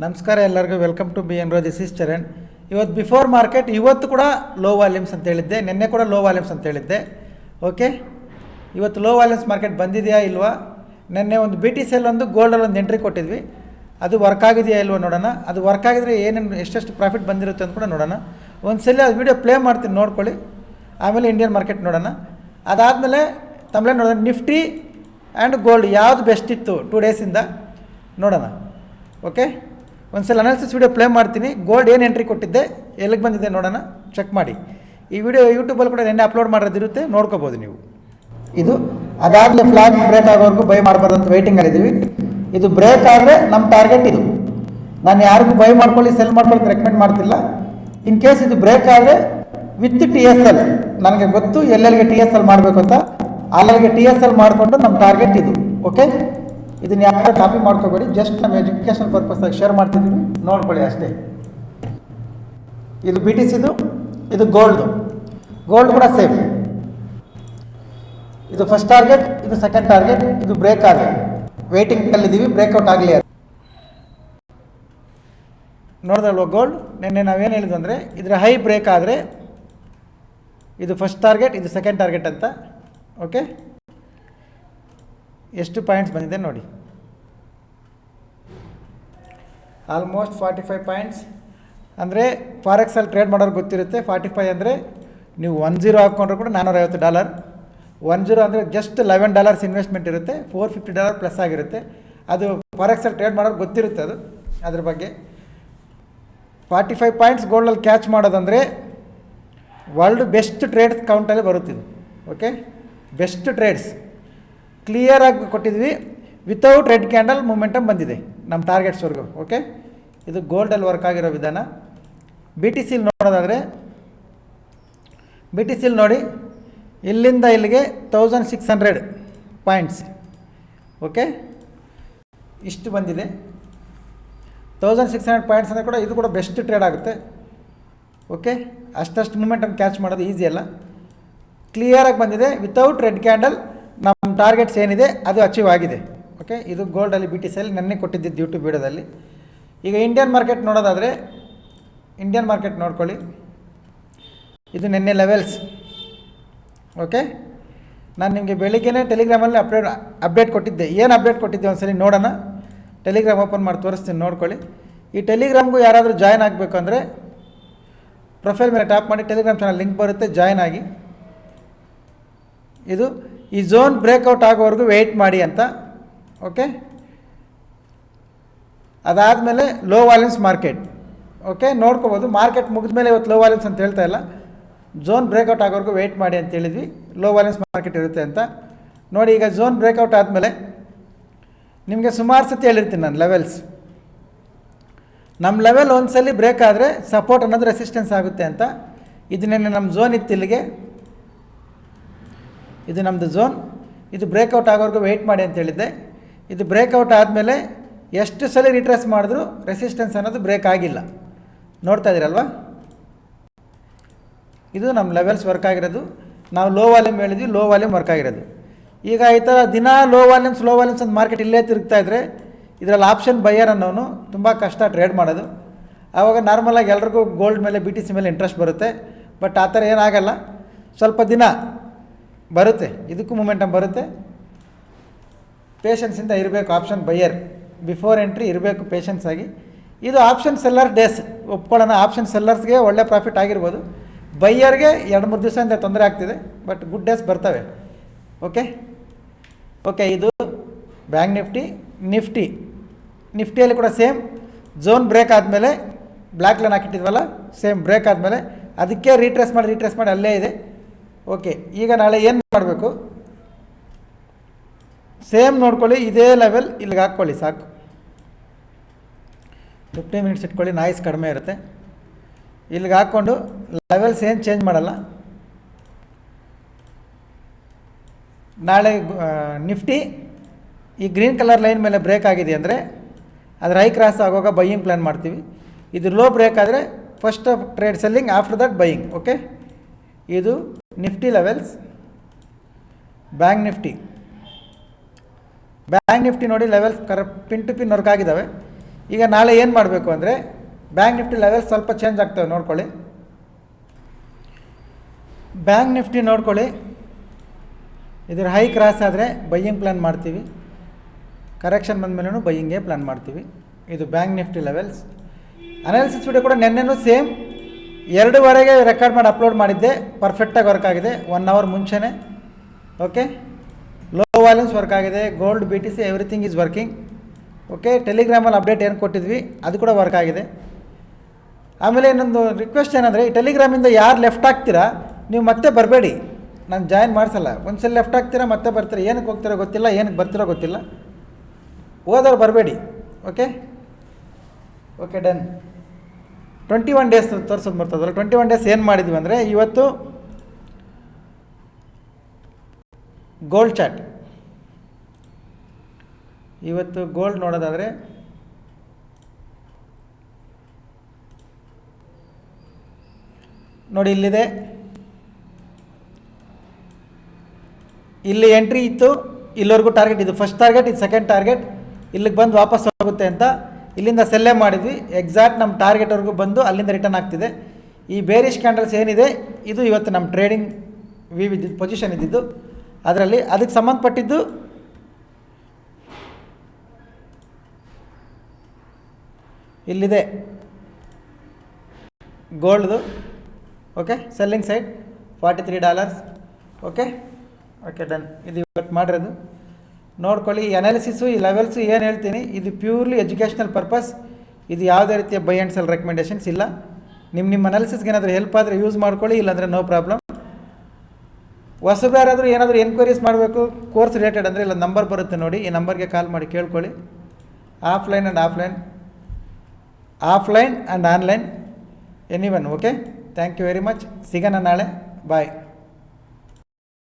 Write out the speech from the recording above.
ನಮಸ್ಕಾರ ಎಲ್ಲರಿಗೂ welcome to B N ರೋ ದಿಸ್ ಇಸ್ ಚರಣ್. ಇವತ್ತು ಬಿಫೋರ್ ಮಾರ್ಕೆಟ್ ಇವತ್ತು ಕೂಡ ಲೋ ವಾಲ್ಯೂಮ್ಸ್ ಅಂತ ಹೇಳಿದ್ದೆ, ನಿನ್ನೆ ಕೂಡ ಲೋ ವಾಲ್ಯೂಮ್ಸ್ ಅಂತ ಹೇಳಿದ್ದೆ. ಓಕೆ, ಇವತ್ತು ಲೋ ವಾಲ್ಯೂಮ್ಸ್ ಮಾರ್ಕೆಟ್ ಬಂದಿದೆಯಾ ಇಲ್ವಾ? ನಿನ್ನೆ ಒಂದು ಬಿ ಟಿ ಸಿ ಒಂದು ಗೋಲ್ಡಲ್ಲಿ ಒಂದು ಎಂಟ್ರಿ ಕೊಟ್ಟಿದ್ವಿ, ಅದು ವರ್ಕ್ ಆಗಿದೆಯಾ ಇಲ್ವಾ ನೋಡೋಣ. ಅದು ವರ್ಕ್ ಆಗಿದ್ರೆ ಏನೇನು ಎಷ್ಟೆಷ್ಟು ಪ್ರಾಫಿಟ್ ಬಂದಿರುತ್ತೆ ಅಂತ ಕೂಡ ನೋಡೋಣ. ಒಂದು ಸಲ ಅದು ವೀಡಿಯೋ ಪ್ಲೇ ಮಾಡ್ತೀನಿ, ನೋಡ್ಕೊಳ್ಳಿ. ಆಮೇಲೆ ಇಂಡಿಯನ್ ಮಾರ್ಕೆಟ್ ನೋಡೋಣ. ಅದಾದಮೇಲೆ ತಮ್ಮಲೇ ನೋಡೋಣ ನಿಫ್ಟಿ ಆ್ಯಂಡ್ ಗೋಲ್ಡ್ ಯಾವುದು ಬೆಸ್ಟ್ ಇತ್ತು 2 ಡೇಸಿಂದ ನೋಡೋಣ. ಓಕೆ, ಒಂದು ಸಲ ಅನಾಲಿಸಿಸ್ ವೀಡಿಯೋ ಪ್ಲೇ ಮಾಡ್ತೀನಿ. ಗೋಲ್ಡ್ ಏನು ಎಂಟ್ರಿ ಕೊಟ್ಟಿದ್ದೆ, ಎಲ್ಲಿಗೆ ಬಂದಿದೆ ನೋಡೋಣ, ಚೆಕ್ ಮಾಡಿ. ಈ ವಿಡಿಯೋ ಯೂಟ್ಯೂಬಲ್ಲಿ ಕೂಡ ನೆನ್ನೆ ಅಪ್ಲೋಡ್ ಮಾಡೋದಿರುತ್ತೆ, ನೋಡ್ಕೋಬೋದು ನೀವು. ಇದು ಅದಾದಮೇಲೆ ಫ್ಲಾಗ್ ಬ್ರೇಕ್ ಆಗೋವರೆಗೂ ಬೈ ಮಾಡಬಾರ್ದು ಅಂತ ವೆಯ್ಟಿಂಗಲ್ಲಿದ್ದೀವಿ. ಇದು ಬ್ರೇಕ್ ಆದರೆ ನಮ್ಮ ಟಾರ್ಗೆಟ್ ಇದು. ನಾನು ಯಾರಿಗೂ ಬೈ ಮಾಡ್ಕೊಳ್ಳಿ ಸೆಲ್ ಮಾಡ್ಕೊಳ್ಳಿ ರೆಕಮೆಂಡ್ ಮಾಡ್ತಿಲ್ಲ. ಇನ್ ಕೇಸ್ ಇದು ಬ್ರೇಕ್ ಆದರೆ ವಿತ್ ಟಿ ಎಸ್ ಎಲ್, ನನಗೆ ಗೊತ್ತು ಎಲ್ಲೆಲ್ಲಿಗೆ ಟಿ ಎಸ್ ಎಲ್ ಮಾಡಬೇಕು ಅಂತ, ಅಲ್ಲಿಗೆ ಟಿ ಎಸ್ ಎಲ್ ಮಾಡಿಕೊಂಡು ನಮ್ಮ ಟಾರ್ಗೆಟ್ ಇದು. ಓಕೆ, ಇದನ್ನು ಯಾರು ಕಾಪಿ ಮಾಡ್ಕೋಬೇಡಿ, ಜಸ್ಟ್ ನಮ್ಮ ಎಜುಕೇಷನ್ ಪರ್ಪಸ್ಸಾಗಿ ಶೇರ್ ಮಾಡ್ತಿದ್ದೀವಿ, ನೋಡ್ಕೊಳ್ಳಿ ಅಷ್ಟೇ. ಇದು ಬಿ ಟಿ ಸಿದು, ಇದು ಗೋಲ್ಡ್ ಕೂಡ ಸೇಮ್. ಇದು ಫಸ್ಟ್ ಟಾರ್ಗೆಟ್, ಇದು ಸೆಕೆಂಡ್ ಟಾರ್ಗೆಟ್, ಇದು ಬ್ರೇಕ್ ಆಗಲಿ, ವೇಟಿಂಗಲ್ಲಿದ್ದೀವಿ, ಬ್ರೇಕ್ಔಟ್ ಆಗಲಿ. ನೋಡಿದಲ್ವ ಗೋಲ್ಡ್, ನಿನ್ನೆ ನಾವೇನು ಹೇಳಿದ್ವಿ ಅಂದರೆ ಇದರ ಹೈ ಬ್ರೇಕ್ ಆದರೆ ಇದು ಫಸ್ಟ್ ಟಾರ್ಗೆಟ್, ಇದು ಸೆಕೆಂಡ್ ಟಾರ್ಗೆಟ್ ಅಂತ. ಓಕೆ, ಎಷ್ಟು ಪಾಯಿಂಟ್ಸ್ ಬಂದಿದೆ ನೋಡಿ, ಆಲ್ಮೋಸ್ಟ್ 45 ಪಾಯಿಂಟ್ಸ್. ಅಂದರೆ ಫಾರೆಕ್ಸಲ್ಲಿ ಟ್ರೇಡ್ ಮಾಡೋರು ಗೊತ್ತಿರುತ್ತೆ. 45 ಅಂದರೆ ನೀವು 10 ಹಾಕ್ಕೊಂಡ್ರು ಕೂಡ $450. 10 ಅಂದರೆ ಜಸ್ಟ್ $11 ಇನ್ವೆಸ್ಟ್ಮೆಂಟ್ ಇರುತ್ತೆ, $450 ಪ್ಲಸ್ ಆಗಿರುತ್ತೆ. ಅದು ಫಾರೆಕ್ಸಲ್ಲಿ ಟ್ರೇಡ್ ಮಾಡೋರು ಗೊತ್ತಿರುತ್ತೆ, ಅದು ಅದ್ರ ಬಗ್ಗೆ. 45 ಪಾಯಿಂಟ್ಸ್ ಗೋಲ್ಡಲ್ಲಿ ಕ್ಯಾಚ್ ಮಾಡೋದಂದರೆ ವರ್ಲ್ಡ್ ಬೆಸ್ಟ್ ಟ್ರೇಡ್ಸ್ ಕೌಂಟಲ್ಲಿ ಬರುತ್ತಿದ್ದು. ಓಕೆ, ಬೆಸ್ಟ್ ಟ್ರೇಡ್ಸ್ ಕ್ಲಿಯರಾಗಿ ಕೊಟ್ಟಿದ್ವಿ. ವಿತೌಟ್ ರೆಡ್ ಕ್ಯಾಂಡಲ್ ಮೂಮೆಂಟಮ್ ಬಂದಿದೆ ನಮ್ಮ ಟಾರ್ಗೆಟ್ಸ್ವರೆಗೂ. ಓಕೆ, ಇದು ಗೋಲ್ಡಲ್ಲಿ ವರ್ಕ್ ಆಗಿರೋ ವಿಧಾನ. ಬಿ ಟಿ ಸಿಲ್ ನೋಡೋದಾದರೆ, ಬಿ ಟಿ ಸಿಲ್ ನೋಡಿ, ಇಲ್ಲಿಂದ ಇಲ್ಲಿಗೆ 1600 ಪಾಯಿಂಟ್ಸ್. ಓಕೆ, ಇಷ್ಟು ಬಂದಿದೆ. 1600 ಪಾಯಿಂಟ್ಸ್ ಅಂದರೆ ಕೂಡ ಇದು ಕೂಡ ಬೆಸ್ಟ್ ಟ್ರೇಡ್ ಆಗುತ್ತೆ. ಓಕೆ, ಅಷ್ಟು ಮೂಮೆಂಟನ್ನು ಕ್ಯಾಚ್ ಮಾಡೋದು ಈಸಿ ಅಲ್ಲ. ಕ್ಲಿಯರಾಗಿ ಬಂದಿದೆ, ವಿತೌಟ್ ರೆಡ್ ಕ್ಯಾಂಡಲ್ ನಮ್ಮ ಟಾರ್ಗೆಟ್ಸ್ ಏನಿದೆ ಅದು ಅಚೀವ್ ಆಗಿದೆ. ಓಕೆ, ಇದು ಗೋಲ್ಡಲ್ಲಿ ಬಿ ಟಿ ಸಿಯಲ್ಲಿ ನೆನ್ನೆ ಕೊಟ್ಟಿದ್ದು ಯೂಟ್ಯೂಬ್ ವೀಡಿಯೋದಲ್ಲಿ. ಈಗ ಇಂಡಿಯನ್ ಮಾರ್ಕೆಟ್ ನೋಡೋದಾದರೆ, ಇಂಡಿಯನ್ ಮಾರ್ಕೆಟ್ ನೋಡ್ಕೊಳ್ಳಿ. ಇದು ನಿನ್ನೆ ಲೆವೆಲ್ಸ್. ಓಕೆ, ನಾನು ನಿಮಗೆ ಬೆಳಿಗ್ಗೆನೇ ಟೆಲಿಗ್ರಾಮಲ್ಲಿ ಅಪ್ಡೇಟ್ ಕೊಟ್ಟಿದ್ದೆ. ಏನು ಅಪ್ಡೇಟ್ ಕೊಟ್ಟಿದ್ದೆ ಒಂದ್ಸಲಿ ನೋಡೋಣ. ಟೆಲಿಗ್ರಾಮ್ ಓಪನ್ ಮಾಡಿ ತೋರಿಸ್ತೀನಿ, ನೋಡ್ಕೊಳ್ಳಿ. ಈ ಟೆಲಿಗ್ರಾಮ್ಗೂ ಯಾರಾದರೂ ಜಾಯ್ನ್ ಆಗಬೇಕು ಅಂದರೆ ಪ್ರೊಫೈಲ್ ಮೇಲೆ ಟ್ಯಾಪ್ ಮಾಡಿ, ಟೆಲಿಗ್ರಾಮ್ ಚಾನಲ್ ಲಿಂಕ್ ಬರುತ್ತೆ, ಜಾಯ್ನ್ ಆಗಿ. ಇದು ಈ ಝೋನ್ ಬ್ರೇಕ್ಔಟ್ ಆಗೋವರೆಗೂ ವೆಯ್ಟ್ ಮಾಡಿ ಅಂತ. ಓಕೆ, ಅದಾದಮೇಲೆ ಲೋ ವಾಲ್ಯೂಮ್ಸ್ ಮಾರ್ಕೆಟ್. ಓಕೆ, ನೋಡ್ಕೋಬೋದು. ಮಾರ್ಕೆಟ್ ಮುಗಿದ ಮೇಲೆ ಇವತ್ತು ಲೋ ವಾಲ್ಯೂಮ್ಸ್ ಅಂತ ಹೇಳ್ತಾ ಇಲ್ಲ, ಝೋನ್ ಬ್ರೇಕ್ಔಟ್ ಆಗೋವರೆಗೂ ವೆಯ್ಟ್ ಮಾಡಿ ಅಂತ ಹೇಳಿದ್ವಿ. ಲೋ ವಾಲ್ಯೂಮ್ಸ್ ಮಾರ್ಕೆಟ್ ಇರುತ್ತೆ ಅಂತ ನೋಡಿ. ಈಗ ಝೋನ್ ಬ್ರೇಕ್ಔಟ್ ಆದಮೇಲೆ ನಿಮಗೆ ಸುಮಾರು ಸತಿ ಹೇಳಿರ್ತೀನಿ ನಾನು ಲೆವೆಲ್ಸ್. ನಮ್ಮ ಲೆವೆಲ್ ಒಂದ್ಸಲಿ ಬ್ರೇಕ್ ಆದರೆ ಸಪೋರ್ಟ್ ಅನ್ನೋದು ರೆಸಿಸ್ಟೆನ್ಸ್ ಆಗುತ್ತೆ ಅಂತ. ಇದು ನೆನ್ನೆ ನಮ್ಮ ಝೋನ್ ಇತ್ತು ಇಲ್ಲಿಗೆ, ಇದು ನಮ್ಮದು ಝೋನ್. ಇದು ಬ್ರೇಕ್ಔಟ್ ಆಗೋವರೆಗೂ ವೆಯ್ಟ್ ಮಾಡಿ ಅಂತ ಹೇಳಿದ್ದೆ. ಇದು ಬ್ರೇಕ್ಔಟ್ ಆದಮೇಲೆ ಎಷ್ಟು ಸಲ ರಿಟ್ರೇಸ್ ಮಾಡಿದ್ರು ರೆಸಿಸ್ಟೆನ್ಸ್ ಅನ್ನೋದು ಬ್ರೇಕ್ ಆಗಿಲ್ಲ, ನೋಡ್ತಾ ಇದ್ದೀರಲ್ವ. ಇದು ನಮ್ಮ ಲೆವೆಲ್ಸ್ ವರ್ಕ್ ಆಗಿರೋದು. ನಾವು ಲೋ ವಾಲ್ಯೂಮ್ ಹೇಳಿದ್ವಿ, ಲೋ ವಾಲ್ಯೂಮ್ ವರ್ಕ್ ಆಗಿರೋದು. ಈಗ ಈ ಥರ ದಿನ ಲೋ ವಾಲ್ಯೂಮ್ಸ್ ಅಂತ ಮಾರ್ಕೆಟ್ ಇಲ್ಲೇ ತಿರುಗ್ತಾ ಇದ್ದರೆ ಇದರಲ್ಲಿ ಆಪ್ಷನ್ ಬೈಯರ್ ಅನ್ನೋನು ತುಂಬ ಕಷ್ಟ ಟ್ರೇಡ್ ಮಾಡೋದು. ಆವಾಗ ನಾರ್ಮಲಾಗಿ ಎಲ್ರಿಗೂ ಗೋಲ್ಡ್ ಮೇಲೆ ಬಿ ಟಿ ಸಿ ಮೇಲೆ ಇಂಟ್ರೆಸ್ಟ್ ಬರುತ್ತೆ. ಬಟ್ ಆ ಥರ ಏನಾಗಲ್ಲ, ಸ್ವಲ್ಪ ದಿನ ಬರುತ್ತೆ, ಇದಕ್ಕೂ ಮೂಮೆಂಟಮ್ ಬರುತ್ತೆ. ಪೇಷನ್ಸಿಂದ ಇರಬೇಕು. ಆಪ್ಷನ್ ಬೈಯರ್ ಬಿಫೋರ್ ಎಂಟ್ರಿ ಇರಬೇಕು ಪೇಷನ್ಸ್ ಆಗಿ. ಇದು ಆಪ್ಷನ್ ಸೆಲ್ಲರ್ ಡೇಸ್ ಒಪ್ಕೊಳ್ಳೋಣ. ಆಪ್ಷನ್ ಸೆಲ್ಲರ್ಸ್ಗೆ ಒಳ್ಳೆ ಪ್ರಾಫಿಟ್ ಆಗಿರ್ಬೋದು, ಬೈಯರ್ಗೆ 2-3 ದಿವಸದಿಂದ ತೊಂದರೆ ಆಗ್ತಿದೆ. ಬಟ್ ಗುಡ್ ಡೇಸ್ ಬರ್ತವೆ. ಓಕೆ, ಇದು ಬ್ಯಾಂಕ್ ನಿಫ್ಟಿಯಲ್ಲಿ ಕೂಡ ಸೇಮ್. ಝೋನ್ ಬ್ರೇಕ್ ಆದಮೇಲೆ ಬ್ಲ್ಯಾಕ್ ಲೈನ್ ಹಾಕಿಟ್ಟಿದ್ವಲ್ಲ, ಸೇಮ್ ಬ್ರೇಕ್ ಆದಮೇಲೆ ಅದಕ್ಕೆ ರೀಟ್ರೇಸ್ ಮಾಡಿ ಅಲ್ಲೇ ಇದೆ. ಓಕೆ, ಈಗ ನಾಳೆ ಏನು ಮಾಡಬೇಕು, ಸೇಮ್ ನೋಡ್ಕೊಳ್ಳಿ. ಇದೇ ಲೆವೆಲ್ ಇಲ್ಲಿಗೆ ಹಾಕ್ಕೊಳ್ಳಿ ಸಾಕು. 15 ಮಿನಿಟ್ಸ್ ಇಟ್ಕೊಳ್ಳಿ, ನಾಯ್ಸ್ ಕಡಿಮೆ ಇರುತ್ತೆ. ಇಲ್ಲಿಗೆ ಹಾಕ್ಕೊಂಡು ಲೆವೆಲ್ಸ್ ಏನು ಚೇಂಜ್ ಮಾಡಲ್ಲ. ನಾಳೆ ನಿಫ್ಟಿ ಈ ಗ್ರೀನ್ ಕಲರ್ ಲೈನ್ ಮೇಲೆ ಬ್ರೇಕ್ ಆಗಿದೆ ಅಂದರೆ ಅದರ ಹೈ ಕ್ರಾಸ್ ಆಗುವಾಗ ಬೈಯಿಂಗ್ ಪ್ಲ್ಯಾನ್ ಮಾಡ್ತೀವಿ. ಇದು ಲೋ ಬ್ರೇಕ್ ಆದರೆ first trade selling, after that buying. Okay, ಇದು ನಿಫ್ಟಿ ಲೆವೆಲ್ಸ್. ಬ್ಯಾಂಕ್ ನಿಫ್ಟಿ ನೋಡಿ levels pin to pin work ಆಗಿದ್ದಾವೆ. ಈಗ ನಾಳೆ ಏನು ಮಾಡಬೇಕು ಅಂದರೆ ಬ್ಯಾಂಕ್ ನಿಫ್ಟಿ ಲೆವೆಲ್ ಸ್ವಲ್ಪ ಚೇಂಜ್ ಆಗ್ತವೆ ನೋಡ್ಕೊಳ್ಳಿ. ಬ್ಯಾಂಕ್ ನಿಫ್ಟಿ ನೋಡ್ಕೊಳ್ಳಿ, ಇದರ ಹೈ ಕ್ರಾಸ್ ಆದರೆ ಬೈಯಿಂಗ್ ಪ್ಲ್ಯಾನ್ ಮಾಡ್ತೀವಿ, ಕರೆಕ್ಷನ್ ಬಂದ ಮೇಲೂ ಬೈಯಿಂಗೇ ಪ್ಲ್ಯಾನ್ ಮಾಡ್ತೀವಿ. ಇದು bank Nifty levels. Analysis video ಕೂಡ ನೆನ್ನೆನೂ ಸೇಮ್ 2:30ಗೆ ರೆಕಾರ್ಡ್ ಮಾಡಿ ಅಪ್ಲೋಡ್ ಮಾಡಿದ್ದೆ, ಪರ್ಫೆಕ್ಟಾಗಿ ವರ್ಕ್ ಆಗಿದೆ 1 ಅವರ್ ಮುಂಚೆನೇ. ಓಕೆ, ಲೋ ವಾಲ್ಯೂಮ್ಸ್ ವರ್ಕ್ ಆಗಿದೆ, gold BTC everything is working. Okay, ಟೆಲಿಗ್ರಾಮಲ್ಲಿ ಅಪ್ಡೇಟ್ ಏನು ಕೊಟ್ಟಿದ್ವಿ ಅದು ಕೂಡ ವರ್ಕ್ ಆಗಿದೆ. ಆಮೇಲೆ ಇನ್ನೊಂದು ರಿಕ್ವೆಸ್ಟ್ ಏನಂದರೆ, ಈ ಟೆಲಿಗ್ರಾಮಿಂದ ಯಾರು ಲೆಫ್ಟ್ ಆಗ್ತೀರಾ ನೀವು ಮತ್ತೆ ಬರಬೇಡಿ, ನಾನು ಜಾಯಿನ್ ಮಾಡಿಸಲ್ಲ. ಒಂದ್ಸಲ ಲೆಫ್ಟ್ ಆಗ್ತೀರಾ ಮತ್ತೆ ಬರ್ತೀರಾ, ಏನಕ್ಕೆ ಹೋಗ್ತೀರೋ ಗೊತ್ತಿಲ್ಲ, ಏನಕ್ಕೆ ಬರ್ತಿರೋ ಗೊತ್ತಿಲ್ಲ, ಹೋದವ್ರು ಬರಬೇಡಿ. Okay okay done. 21 ಡೇಸ್ ತೋರಿಸೋದು ಬರ್ತದಲ್ಲ, 21 ಡೇಸ್ ಏನು ಮಾಡಿದ್ವಿ ಅಂದರೆ, ಇವತ್ತು ಗೋಲ್ಡ್ ಚಾರ್ಟ್, ಇವತ್ತು ಗೋಲ್ಡ್ ನೋಡೋದಾದರೆ ನೋಡಿ, ಇಲ್ಲಿದೆ, ಇಲ್ಲಿ ಎಂಟ್ರಿ ಇತ್ತು, ಇಲ್ಲಿವರೆಗೂ ಟಾರ್ಗೆಟ್, ಇದು ಫಸ್ಟ್ ಟಾರ್ಗೆಟ್, ಇದು ಸೆಕೆಂಡ್ ಟಾರ್ಗೆಟ್, ಇಲ್ಲಿಗೆ ಬಂದು ವಾಪಸ್ ಹೋಗುತ್ತೆ ಅಂತ ಇಲ್ಲಿಂದ ಸೆಲ್ಲೇ ಮಾಡಿದ್ವಿ. ಎಕ್ಸಾಕ್ಟ್ ನಮ್ಮ ಟಾರ್ಗೆಟ್ವರೆಗೂ ಬಂದು ಅಲ್ಲಿಂದ ರಿಟರ್ನ್ ಆಗ್ತಿದೆ. ಈ ಬೇರಿಶ್ ಕ್ಯಾಂಡಲ್ಸ್ ಏನಿದೆ ಇದು ಇವತ್ತು ನಮ್ಮ ಟ್ರೇಡಿಂಗ್ ಇದ್ದಿದ್ದು ಪೊಸಿಷನ್ ಇದ್ದಿದ್ದು, ಅದರಲ್ಲಿ ಅದಕ್ಕೆ ಸಂಬಂಧಪಟ್ಟಿದ್ದು ಇಲ್ಲಿದೆ ಗೋಲ್ಡ್ದು. Okay, selling side $43. Okay okay done. ಇದು ಇವತ್ತು ಮಾಡಿರೋದು ನೋಡ್ಕೊಳ್ಳಿ. ಈ ಅನಾಲಿಸಿಸು, ಈ ಲೆವೆಲ್ಸು ಏನು ಹೇಳ್ತೀನಿ ಇದು ಪ್ಯೂರ್ಲಿ ಎಜುಕೇಷ್ನಲ್ ಪರ್ಪಸ್. ಇದು ಯಾವುದೇ ರೀತಿಯ ಬೈ ಆ್ಯಂಡ್ ಸೆಲ್ ರೆಕಮೆಂಡೇಷನ್ಸ್ ಇಲ್ಲ. ನಿಮ್ಮ ಅನಾಲಿಸಿಸ್ಗೆ ಏನಾದರೂ ಹೆಲ್ಪ್ ಆದರೆ ಯೂಸ್ ಮಾಡ್ಕೊಳ್ಳಿ, ಇಲ್ಲಾಂದರೆ ನೋ ಪ್ರಾಬ್ಲಮ್. ಹೊಸಬ್ರು ಯಾರಾದರೂ ಏನಾದರೂ ಎನ್ಕ್ವೈರೀಸ್ ಮಾಡಬೇಕು ಕೋರ್ಸ್ ರಿಲೇಟೆಡ್ ಅಂದರೆ ಇಲ್ಲ ನಂಬರ್ ಬರುತ್ತೆ ನೋಡಿ, ಈ ನಂಬರ್ಗೆ ಕಾಲ್ ಮಾಡಿ ಕೇಳ್ಕೊಳ್ಳಿ. Offline and online anyone. Okay, thank you very much. ಸಿಗೋಣ ನಾಳೆ. ಬಾಯ್.